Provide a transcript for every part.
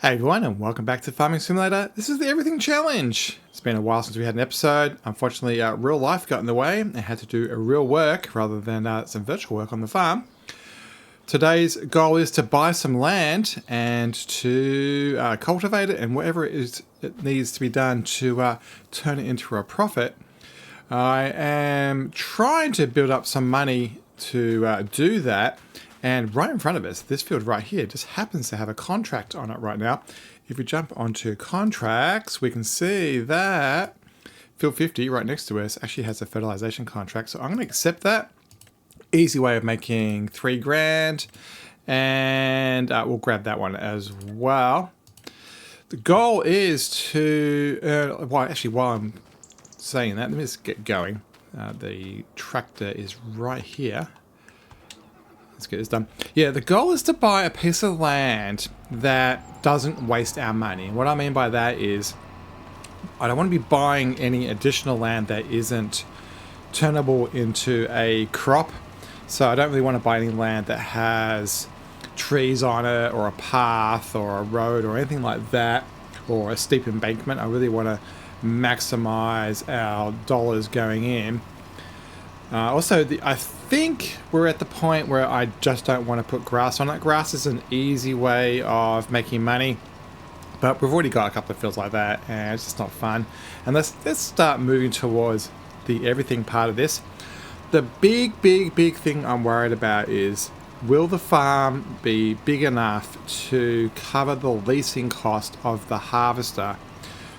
Hey everyone, and welcome back to Farming Simulator. This is the Everything Challenge. It's been a while since we had an episode. Unfortunately, real life got in the way. I had to do a real work rather than some virtual work on the farm. Today's goal is to buy some land and to cultivate it, and whatever it needs to be done to turn it into a profit. I am trying to build up some money to do that. And right in front of us, this field right here just happens to have a contract on it right now. If we jump onto contracts, we can see that field 50 right next to us actually has a fertilization contract. So I'm going to accept that. Easy way of making $3,000. And we'll grab that one as well. The goal is to, while I'm saying that, let me just get going. The tractor is right here. Let's get this done. Yeah, the goal is to buy a piece of land that doesn't waste our money. And what I mean by that is I don't want to be buying any additional land that isn't turnable into a crop. So I don't really want to buy any land that has trees on it or a path or a road or anything like that or a steep embankment. I really want to maximize our dollars going in. Also, I think we're at the point where I just don't want to put grass on it. Grass is an easy way of making money, but we've already got a couple of fields like that, and it's just not fun. And let's start moving towards the everything part of this. The big thing I'm worried about is, will the farm be big enough to cover the leasing cost of the harvester?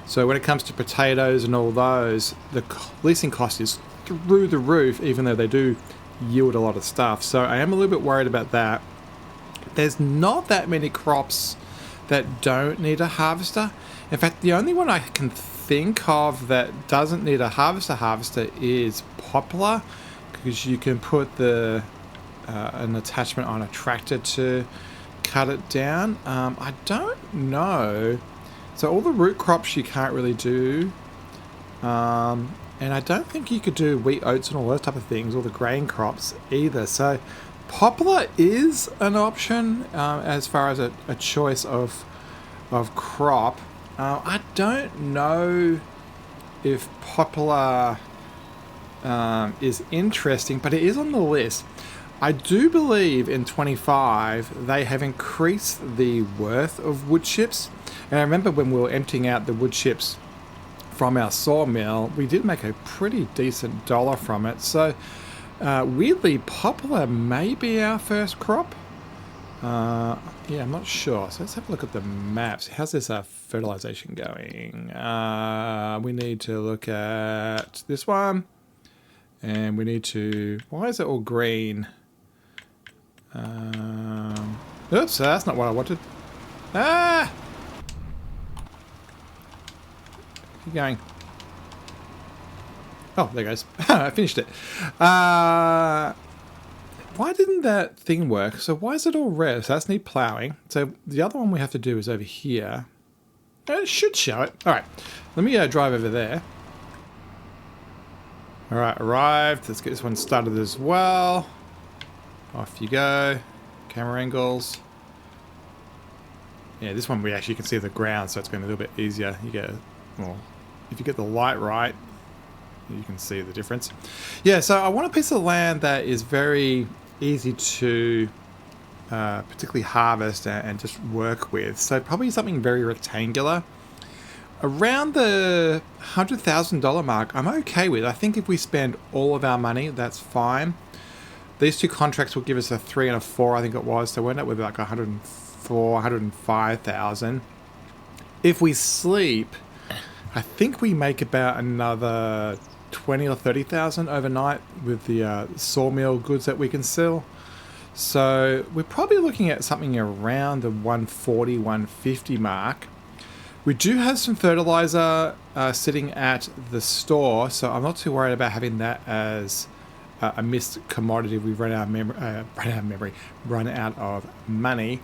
So when it comes to potatoes and all those, the leasing cost is through the roof, even though they do yield a lot of stuff. So I am a little bit worried about that. There's not that many crops that don't need a harvester. In fact, the only one I can think of that doesn't need a harvester is poplar, because you can put an attachment on a tractor to cut it down. I don't know. So all the root crops you can't really do. And I don't think you could do wheat, oats, and all those type of things, or the grain crops either. So poplar is an option as far as a choice of crop. I don't know if poplar is interesting, but it is on the list. I do believe in 25 they have increased the worth of wood chips. And I remember when we were emptying out the wood chips from our sawmill, we did make a pretty decent dollar from it. So weirdly, poplar may be our first crop. Yeah, I'm not sure. So let's have a look at the maps. How's this fertilization going? We need to look at this one, and we need to, why is it all green? Oops, that's not what I wanted. Keep going. Oh, there goes. I finished it. Why didn't that thing work? So why is it all red? So that's need plowing. So the other one we have to do is over here. It should show it. All right. Let me drive over there. All right, arrived. Let's get this one started as well. Off you go. Camera angles. Yeah, this one we actually can see the ground, so it's going to be a little bit easier. You get, well, if you get the light right, you can see the difference. Yeah, so I want a piece of land that is very easy to particularly harvest and just work with. So probably something very rectangular. Around the $100,000 mark, I'm okay with. I think if we spend all of our money, that's fine. These two contracts will give us a 3 and a 4, I think it was. So we'll end up with like 104, 105,000. If we sleep, I think we make about another 20 or 30,000 overnight with the sawmill goods that we can sell. So we're probably looking at something around the 140, 150 mark. We do have some fertilizer sitting at the store, so I'm not too worried about having that as a missed commodity. We've run out of money.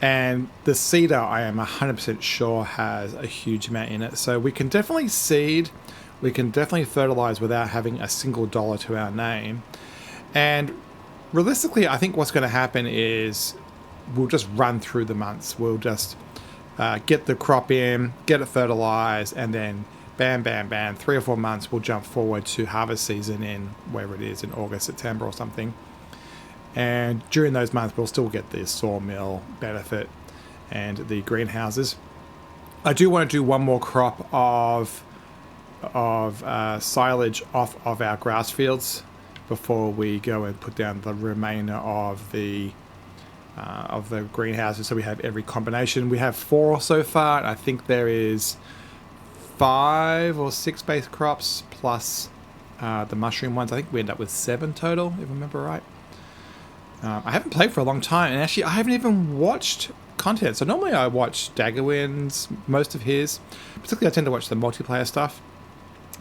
And the seeder, I am 100% sure, has a huge amount in it. So we can definitely seed, we can definitely fertilize without having a single dollar to our name. And realistically, I think what's going to happen is we'll just run through the months. We'll just get the crop in, get it fertilized, and then bam, bam, bam, 3 or 4 months we'll jump forward to harvest season in wherever it is, in August, September or something. And during those months we'll still get the sawmill benefit and the greenhouses. I do want to do one more crop of silage off of our grass fields before we go and put down the remainder of the greenhouses, so we have every combination. We have 4 so far, and I think there is 5 or 6 base crops plus the mushroom ones. I think we end up with 7 total, if I remember right. I haven't played for a long time, and actually I haven't even watched content. So normally I watch Daggerwin's, most of his, particularly I tend to watch the multiplayer stuff.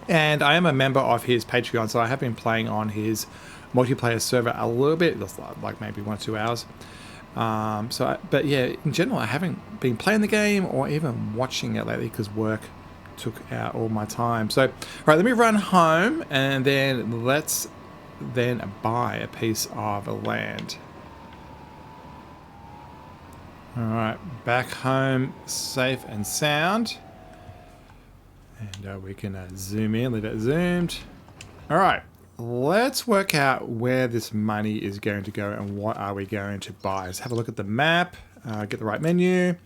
And I am a member of his Patreon, so I have been playing on his multiplayer server a little bit, like maybe 1 or 2 hours. But yeah, in general, I haven't been playing the game or even watching it lately because work took out all my time. So, all right, let me run home and then let's buy a piece of land. All right, back home, safe and sound. And we can zoom in, leave it zoomed. All right, let's work out where this money is going to go and what are we going to buy. Let's have a look at the map, get the right menu.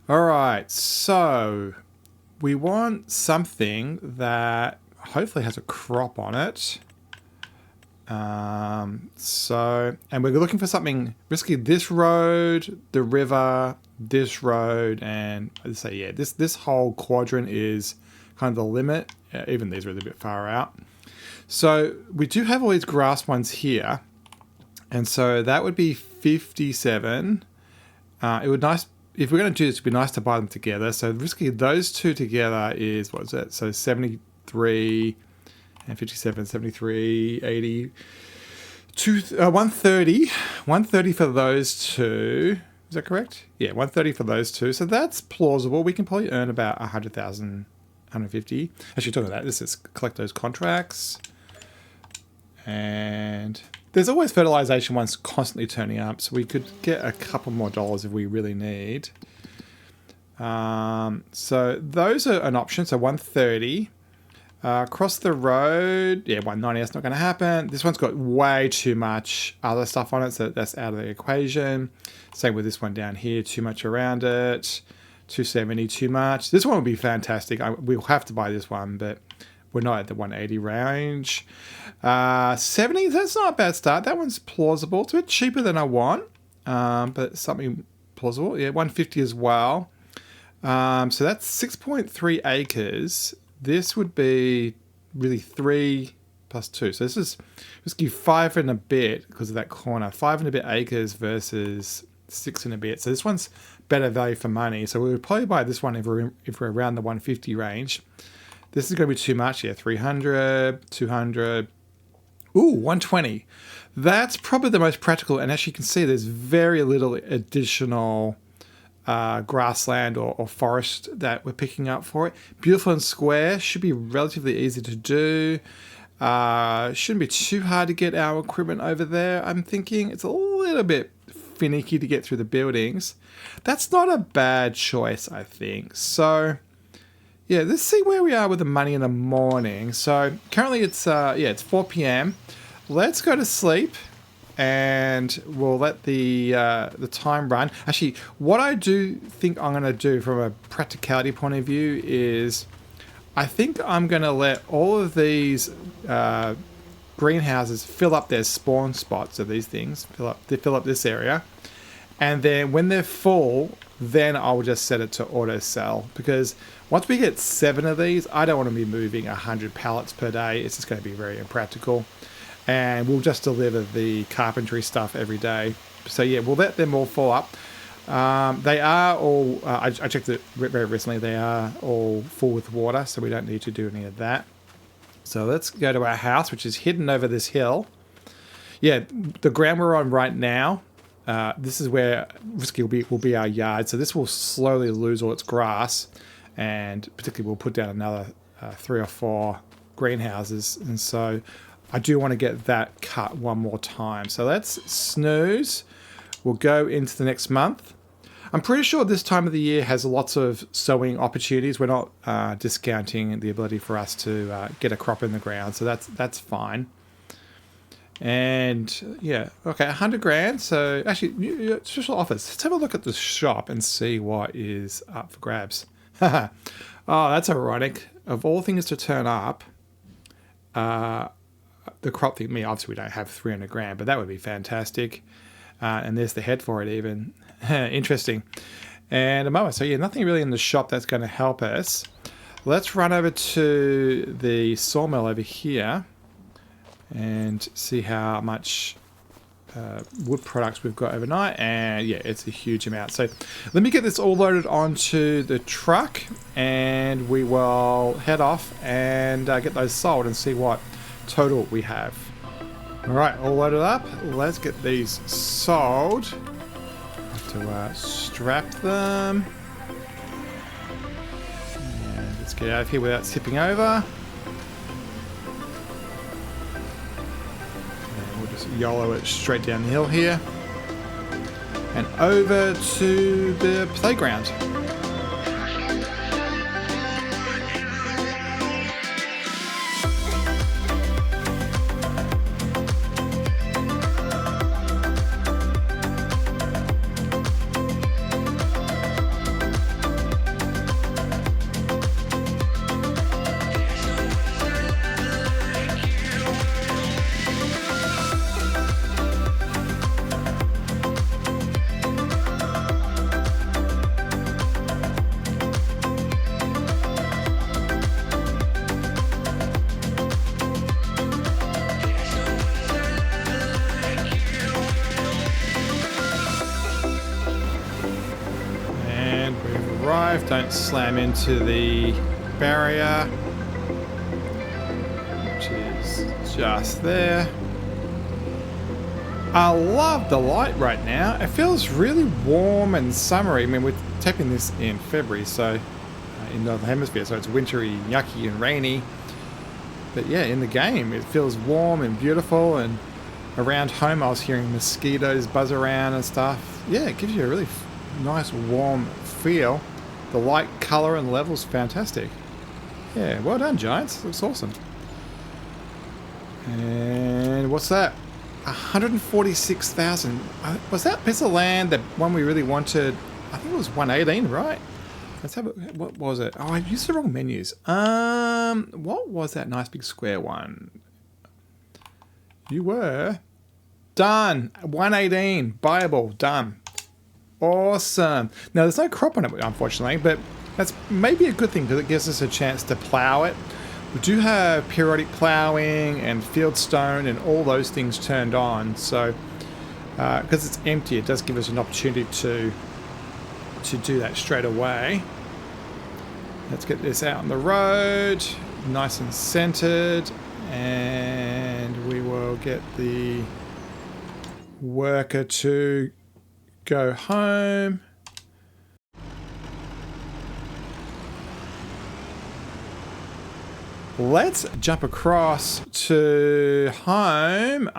All right, so we want something that hopefully has a crop on it. And we're looking for something risky. This road, the river, this road, and I'd say, yeah, this whole quadrant is kind of the limit. Even these are a little bit far out. So we do have all these grass ones here. And so that would be 57. It would nice, if we're going to do this, it'd be nice to buy them together. So risky, those two together is, what is it? So 73 and 57, 73, 80, 130. 130 for those two. Is that correct? Yeah, 130 for those two. So that's plausible. We can probably earn about 100,000, 150. Actually, talking about that, this is collect those contracts. And there's always fertilization ones constantly turning up, so we could get a couple more dollars if we really need. So those are an option. So 130. Across the road, yeah, 190, that's not going to happen. This one's got way too much other stuff on it, so that's out of the equation. Same with this one down here, too much around it. 270, too much. This one would be fantastic. We'll have to buy this one, but we're not at the 180 range. 70, that's not a bad start. That one's plausible. It's a bit cheaper than I want, but something plausible. Yeah, 150 as well. So that's 6.3 acres. This would be really 3 plus 2. So this is risky 5 and a bit because of that corner. 5 and a bit acres versus 6 and a bit. So this one's better value for money. So we would probably buy this one if we're around the 150 range. This is going to be too much. Yeah, 300, 200. Ooh, 120. That's probably the most practical. And as you can see, there's very little additional grassland or forest that we're picking up for it. Beautiful and square. Should be relatively easy to do. Shouldn't be too hard to get our equipment over there. I'm thinking it's a little bit finicky to get through the buildings. That's not a bad choice, I think. So yeah, let's see where we are with the money in the morning. So currently it's 4 p.m. Let's go to sleep and we'll let the time run. Actually, what I do think I'm going to do from a practicality point of view is I think I'm going to let all of these greenhouses fill up their spawn spots of these things, fill up this area. And then when they're full, then I'll just set it to auto sell, because once we get 7 of these, I don't want to be moving 100 pallets per day. It's just going to be very impractical. And we'll just deliver the carpentry stuff every day. So yeah, we'll let them all fill up. They are all, I checked it very recently, they are all full with water, so we don't need to do any of that. So let's go to our house, which is hidden over this hill. Yeah, the ground we're on right now, this is where Risky will be our yard. So this will slowly lose all its grass, and particularly we'll put down another 3 or 4 greenhouses. And so I do want to get that cut one more time. So let's snooze. We'll go into the next month. I'm pretty sure this time of the year has lots of sowing opportunities. We're not discounting the ability for us to get a crop in the ground, so that's fine. And yeah, okay, 100 grand. So actually, special offers. Let's have a look at the shop and see what is up for grabs. Oh, that's ironic. Of all things to turn up, the crop thing. Me, obviously, we don't have 300 grand, but that would be fantastic. And there's the head for it, even. Interesting. And a moment. So yeah, nothing really in the shop that's going to help us. Let's run over to the sawmill over here and see how much wood products we've got overnight. And yeah, it's a huge amount. So let me get this all loaded onto the truck and we will head off and get those sold and see what total we have. All right, all loaded up. Let's get these sold. Have to strap them. And let's get out of here without tipping over. YOLO it straight down the hill here and over to the playground. Don't slam into the barrier, which is just there. I love the light right now. It feels really warm and summery. I mean, we're taping this in February, so in the Northern Hemisphere, so it's wintry, yucky and rainy. But yeah, in the game, it feels warm and beautiful, and around home I was hearing mosquitoes buzz around and stuff. Yeah, it gives you a really nice warm feel. The light, colour and level's fantastic. Yeah, well done, Giants. Looks awesome. And what's that? 146,000. Was that piece of land the one we really wanted? I think it was 118, right? Let's have a, what was it? Oh, I used the wrong menus. What was that nice big square one? You were done. 118, buyable, done. Awesome. Now, there's no crop on it, unfortunately, but that's maybe a good thing because it gives us a chance to plow it. We do have periodic plowing and field stone and all those things turned on. So, because it's empty, it does give us an opportunity to do that straight away. Let's get this out on the road, nice and centered, and we will get the worker to go home. Let's jump across to home.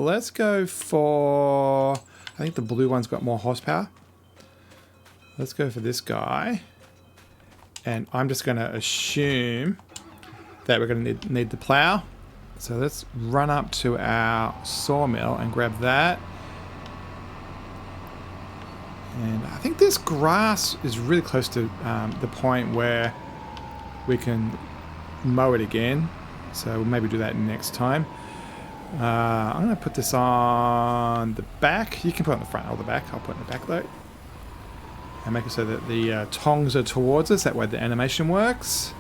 Let's go for, I think the blue one's got more horsepower. Let's go for this guy. And I'm just going to assume that we're going to need the plow. So let's run up to our sawmill and grab that. And I think this grass is really close to the point where we can mow it again. So we'll maybe do that next time. I'm going to put this on the back. You can put it on the front or the back. I'll put it in the back though. And make it so that the tongs are towards us. That way the animation works.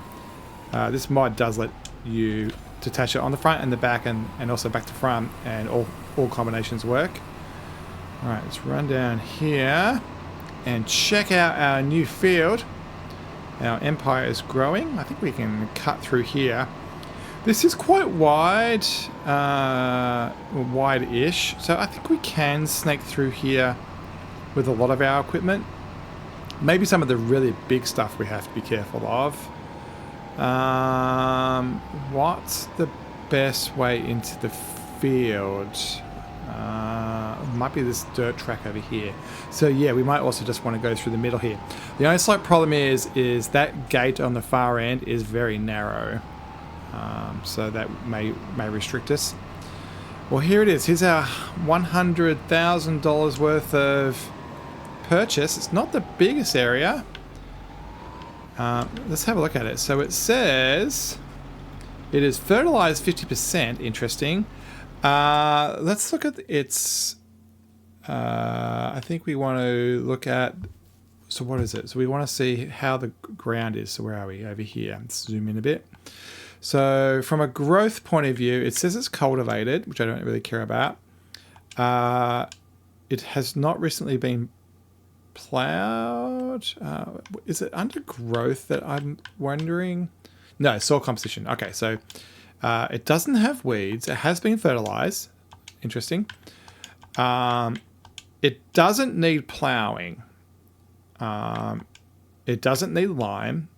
This mod does let you detach it on the front and the back and also back to front. And all combinations work. Alright, let's run down here and check out our new field. Our empire is growing. I think we can cut through here. This is quite wide, wide-ish, so I think we can snake through here with a lot of our equipment. Maybe some of the really big stuff we have to be careful of. What's the best way into the field? might be this dirt track over here. So yeah, we might also just want to go through the middle here. The only slight problem is that gate on the far end is very narrow. So that may restrict us. Well, here it is. Here's our $100,000 worth of purchase. It's not the biggest area. Let's have a look at it. So it says it is fertilized 50%. Interesting. Let's look at its... I think we want to look at... So what is it? So we want to see how the ground is. So where are we? Over here. Let's zoom in a bit. So from a growth point of view, it says it's cultivated, which I don't really care about. It has not recently been plowed. Is it under growth that I'm wondering? No, soil composition. Okay, so it doesn't have weeds. It has been fertilized. Interesting. It doesn't need plowing. It doesn't need lime.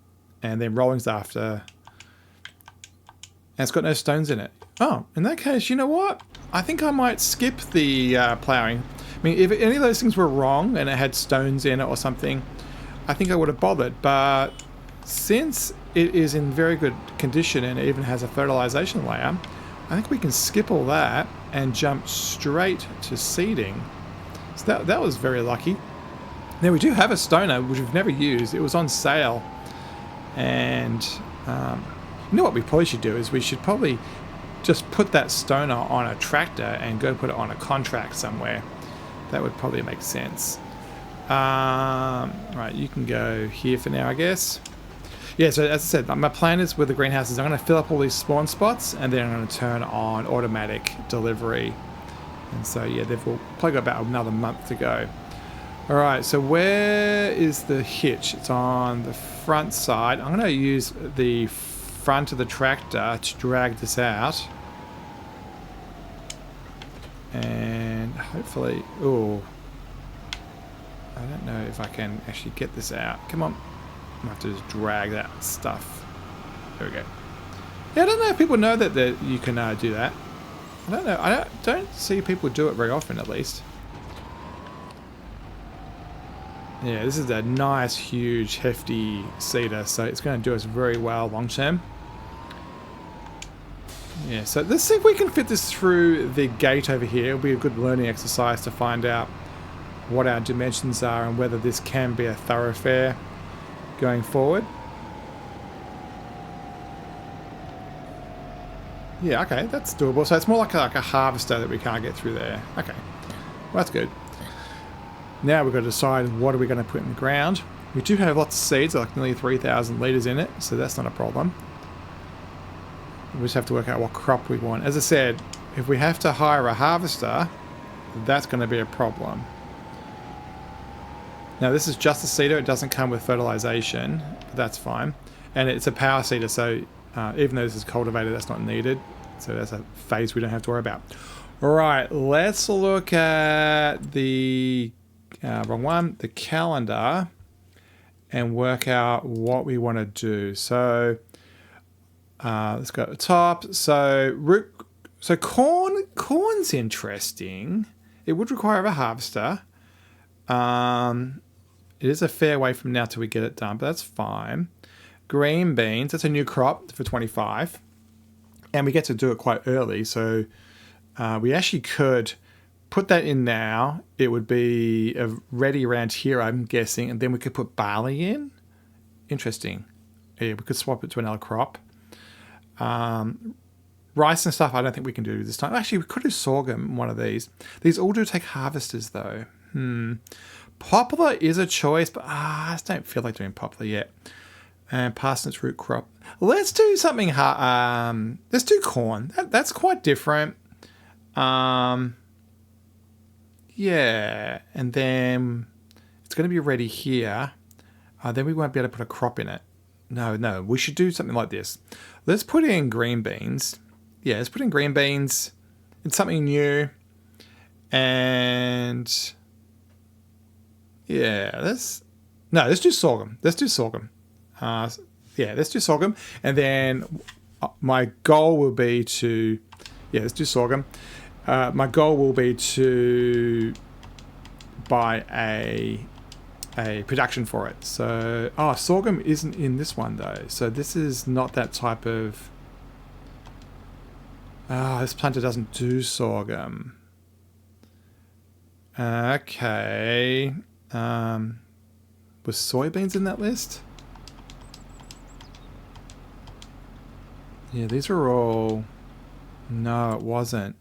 And then rolling's after... And it's got no stones in it. Oh, in that case, you know what? I think I might skip the ploughing. I mean, if any of those things were wrong and it had stones in it or something, I think I would have bothered. But since it is in very good condition and it even has a fertilization layer, I think we can skip all that and jump straight to seeding. So that was very lucky. Now we do have a stoner, which we've never used. It was on sale. And... you know what we probably should do is we should probably just put that stoner on a tractor and go put it on a contract somewhere. That would probably make sense. Right, you can go here for now, I guess. Yeah, so as I said, my plan is with the greenhouses, I'm going to fill up all these spawn spots and then I'm going to turn on automatic delivery. And so, yeah, they've probably got about another month to go. All right, so where is the hitch? It's on the front side. I'm going to use the front of the tractor to drag this out, and hopefully, oh, I don't know if I can actually get this out. Come on, I'm gonna have to just drag that stuff. There we go. Yeah, I don't know if people know that you can do that. I don't know. I don't see people do it very often, at least. Yeah, this is a nice, huge, hefty seeder, so it's going to do us very well long term. Yeah, so let's see if we can fit this through the gate over here. It'll be a good learning exercise to find out what our dimensions are and whether this can be a thoroughfare going forward. Yeah, okay, that's doable. So it's more like a harvester that we can't get through there. Okay, well, that's good. Now we've got to decide what are we going to put in the ground. We do have lots of seeds, like nearly 3,000 litres in it, so that's not a problem. We just have to work out what crop we want. As I said, if we have to hire a harvester, that's going to be a problem. Now this is just a seeder. It doesn't come with fertilization, but that's fine. And it's a power seeder, so even though this is cultivated, that's not needed. So that's a phase we don't have to worry about. All right, let's look at the wrong one, the calendar, and work out what we want to do. So let's go to the top. So corn's interesting. It would require a harvester. It is a fair way from now till we get it done, but that's fine. Green beans, that's a new crop for 25. And we get to do it quite early, so we actually could put that in now. It would be ready around here, I'm guessing, and then we could put barley in. Interesting. Yeah, we could swap it to another crop. Rice and stuff, I don't think we can do this time. Actually, we could do sorghum, one of these. These all do take harvesters, though. Poplar is a choice, but I just don't feel like doing poplar yet. And parsnips root crop. Let's do something hard. Let's do corn. That's quite different. Yeah, and then it's going to be ready here. Then we won't be able to put a crop in it. No, we should do something like this. Let's put in green beans. Yeah, let's put in green beans. It's something new. And yeah, let's do sorghum. Let's do sorghum. Yeah, let's do sorghum. And then my goal will be to, let's do sorghum. my goal will be to buy a production for it. So, sorghum isn't in this one though. So this is not that type of... this planter doesn't do sorghum. Okay. Was soybeans in that list? Yeah, these are all... No, it wasn't.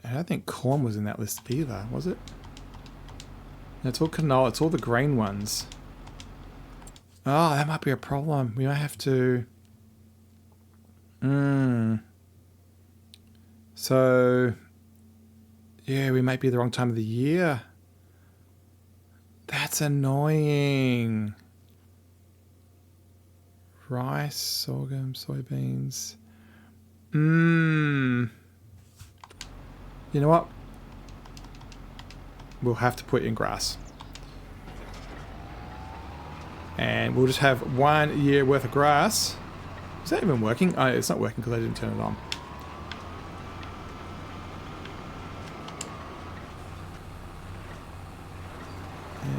I don't think corn was in that list either, was it? No, it's all canola, it's all the grain ones. Oh, that might be a problem. We might have to... So... Yeah, we might be the wrong time of the year. That's annoying. Rice, sorghum, soybeans. You know what? We'll have to put in grass. And we'll just have 1 year worth of grass. Is that even working? Oh, it's not working because I didn't turn it on.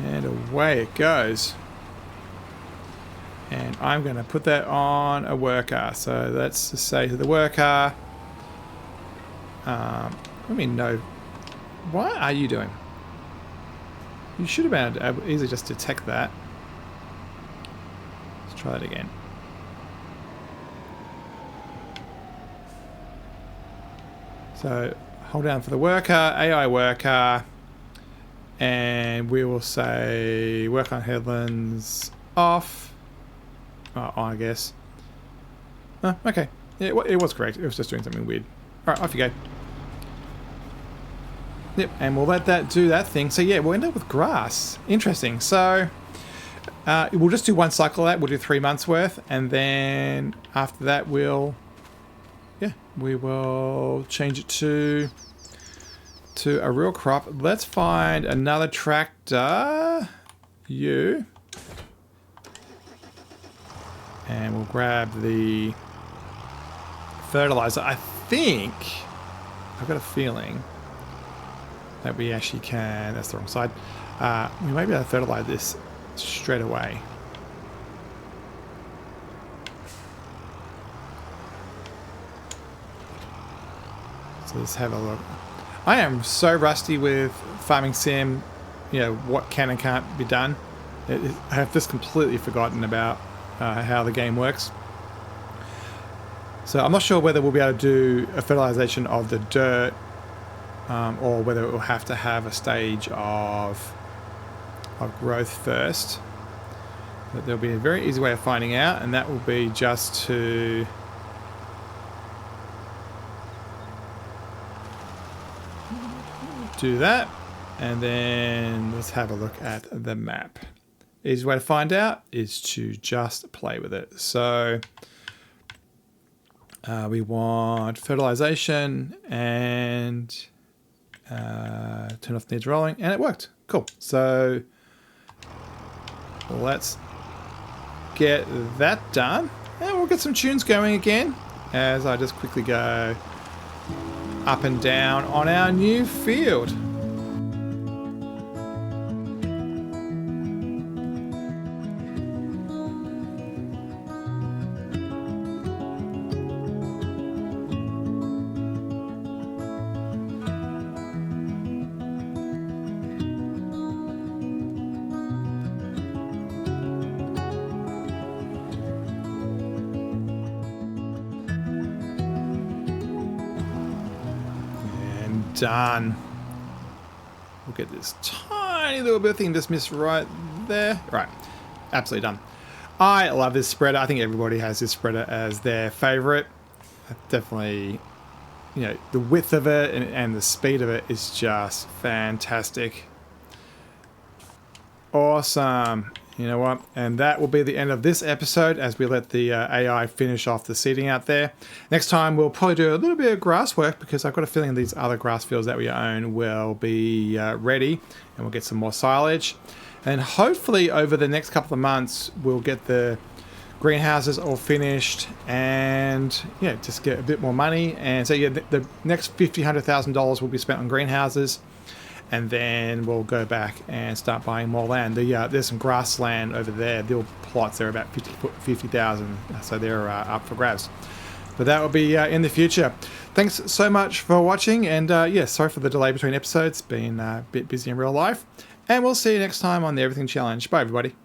And away it goes. And I'm going to put that on a worker. So let's just say to the worker, let me know, what are you doing? You should have been able to easily just detect that. Let's try that again. So hold down for the worker, AI worker, and we will say work on headlands off. On, I guess. Oh, okay. Yeah, it was correct. It was just doing something weird. Alright, off you go. Yep, and we'll let that do that thing. So yeah, we'll end up with grass. Interesting. So we'll just do one cycle of that. We'll do 3 months worth, and then after that we will change it to a real crop. Let's find another tractor. You. And we'll grab the fertilizer. I think, I've got a feeling that we actually can, that's the wrong side, we might be able to fertilize this straight away. So let's have a look. I am so rusty with Farming Sim, you know, what can and can't be done. I have just completely forgotten about how the game works. So I'm not sure whether we'll be able to do a fertilization of the dirt or whether it will have to have a stage of growth first. But there'll be a very easy way of finding out, and that will be just to do that, and then let's have a look at the map. Easy way to find out is to just play with it. So we want fertilization and turn off needs rolling, and it worked. Cool. So let's get that done, and we'll get some tunes going again as I just quickly go up and down on our new field. Done. We'll get this tiny little bit of thing just missed right there. Right. Absolutely done. I love this spreader. I think everybody has this spreader as their favorite. Definitely, you know, the width of it and the speed of it is just fantastic. Awesome. You know what? And that will be the end of this episode as we let the AI finish off the seeding out there. Next time, we'll probably do a little bit of grass work because I've got a feeling these other grass fields that we own will be ready, and we'll get some more silage. And hopefully over the next couple of months, we'll get the greenhouses all finished, and yeah, just get a bit more money. And so yeah, the next $100,000 will be spent on greenhouses, and then we'll go back and start buying more land. There's some grassland over there. The plots are about 50,000, so they're up for grabs. But that will be in the future. Thanks so much for watching, and yeah, sorry for the delay between episodes. Been a bit busy in real life, and we'll see you next time on the Everything Challenge. Bye, everybody.